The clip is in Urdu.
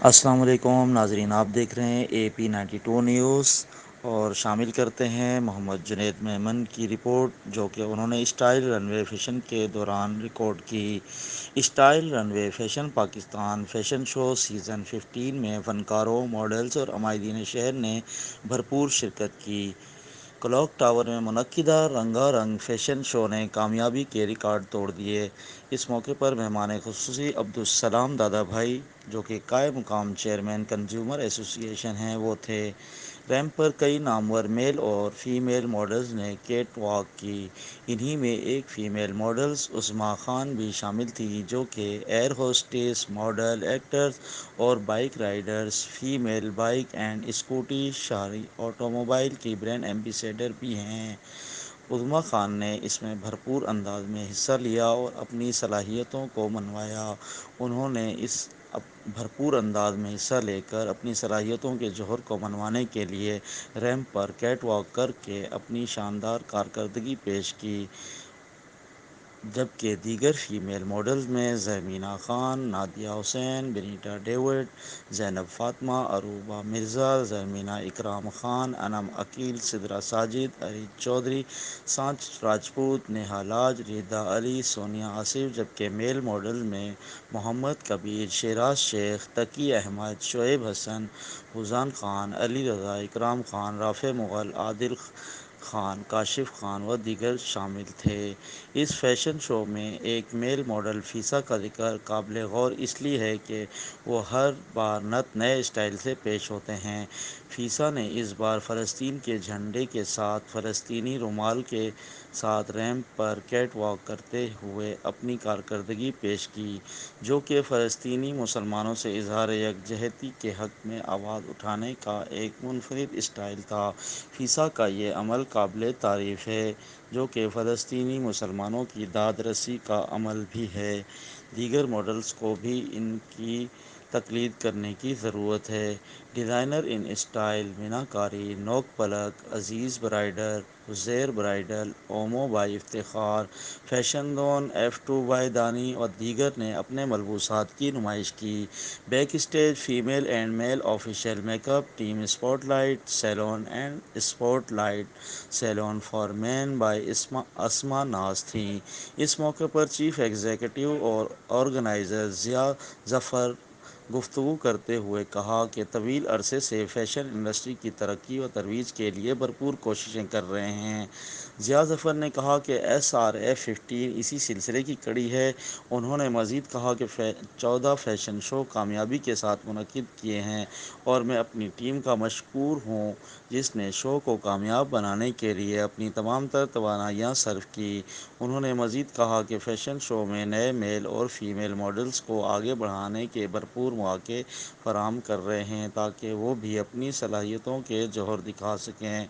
السلام علیکم ناظرین، آپ دیکھ رہے ہیں AP 92 نیوز اور شامل کرتے ہیں محمد جنید میمن کی رپورٹ، جو کہ انہوں نے اسٹائل رن وے فیشن کے دوران ریکارڈ کی۔ Style runway fashion Pakistan fashion show season 15 میں فنکاروں، ماڈلز اور عمائدین شہر نے بھرپور شرکت کی۔ کلاک ٹاور میں منعقدہ رنگا رنگ فیشن شو نے کامیابی کے ریکارڈ توڑ دیے۔ اس موقع پر مہمان خصوصی عبدالسلام دادا بھائی، جو کہ قائم مقام چیئرمین کنزیومر ایسوسی ایشن ہیں، وہ تھے۔ ریمپ پر کئی نامور میل اور فیمیل ماڈلز نے کیٹ واک کی۔ انہی میں ایک فیمیل ماڈلز عظمیٰ خان بھی شامل تھیں، جو کہ ایئر ہوسٹس، ماڈل، ایکٹرز اور bike riders, female bike and scooty شہری آٹوموبائل کی برانڈ ایمبیسیڈر بھی ہیں۔ عظمیٰ خان نے اس میں بھرپور انداز میں حصہ لیا اور اپنی صلاحیتوں کو منوایا۔ انہوں نے اس بھرپور انداز میں حصہ لے کر اپنی صلاحیتوں کے جوہر کو منوانے کے لیے ریمپ پر کیٹ واک کر کے اپنی شاندار کارکردگی پیش کی، جبکہ دیگر فیمیل ماڈلز میں زمینہ خان، نادیہ حسین، بنیتا ڈیوڈ، زینب فاطمہ، عروبہ مرزا، زرمینہ اکرام خان، انم عقیل، سدرا ساجد، ارید چودھری، سانچ راجپوت، نیہا لاج، ریدا علی، سونیا آصف، جبکہ میل ماڈل میں محمد کبیر، شیراز شیخ، تقی احمد، شعیب حسن، فوزان خان، علی رضا، اکرام خان، رافع مغل، عادل خان، کاشف خان و دیگر شامل تھے۔ اس فیشن شو میں ایک میل ماڈل فیسا کا ذکر قابل غور اس لیے ہے کہ وہ ہر بار نئے اسٹائل سے پیش ہوتے ہیں۔ فیسا نے اس بار فلسطین کے جھنڈے کے ساتھ فلسطینی رومال کے ساتھ ریمپ پر کیٹ واک کرتے ہوئے اپنی کارکردگی پیش کی، جو کہ فلسطینی مسلمانوں سے اظہار یکجہتی کے حق میں آواز اٹھانے کا ایک منفرد اسٹائل تھا۔ فیسا کا یہ عمل قابل تعریف ہے، جو کہ فلسطینی مسلمانوں کی داد رسی کا عمل بھی ہے۔ دیگر ماڈلز کو بھی ان کی تقلید کرنے کی ضرورت ہے۔ ڈیزائنر ان style Meenakari, Nok Palak, Aziz bridal, Uzair bridal, اومو by Iftikhar, fashion zone, F2 by Dani اور دیگر نے اپنے ملبوسات کی نمائش کی۔ Backstage female and male official makeup team spotlight salon and spotlight salon for men by Asma Naz تھیں۔ اس موقع پر چیف ایگزیکٹو اور آرگنائزر ضیاء ظفر گفتگو کرتے ہوئے کہا کہ طویل عرصے سے فیشن انڈسٹری کی ترقی و ترویج کے لیے بھرپور کوششیں کر رہے ہیں۔ ضیاء ظفر نے کہا کہ SRF15 اسی سلسلے کی کڑی ہے۔ انہوں نے مزید کہا کہ 14 فیشن شو کامیابی کے ساتھ منعقد کیے ہیں اور میں اپنی ٹیم کا مشکور ہوں، جس نے شو کو کامیاب بنانے کے لیے اپنی تمام تر توانائیاں صرف کی۔ انہوں نے مزید کہا کہ فیشن شو میں نئے میل اور فیمیل ماڈلز کو آگے بڑھانے کے بھرپور مواقع فراہم کر رہے ہیں، تاکہ وہ بھی اپنی صلاحیتوں کے جوہر دکھا سکیں۔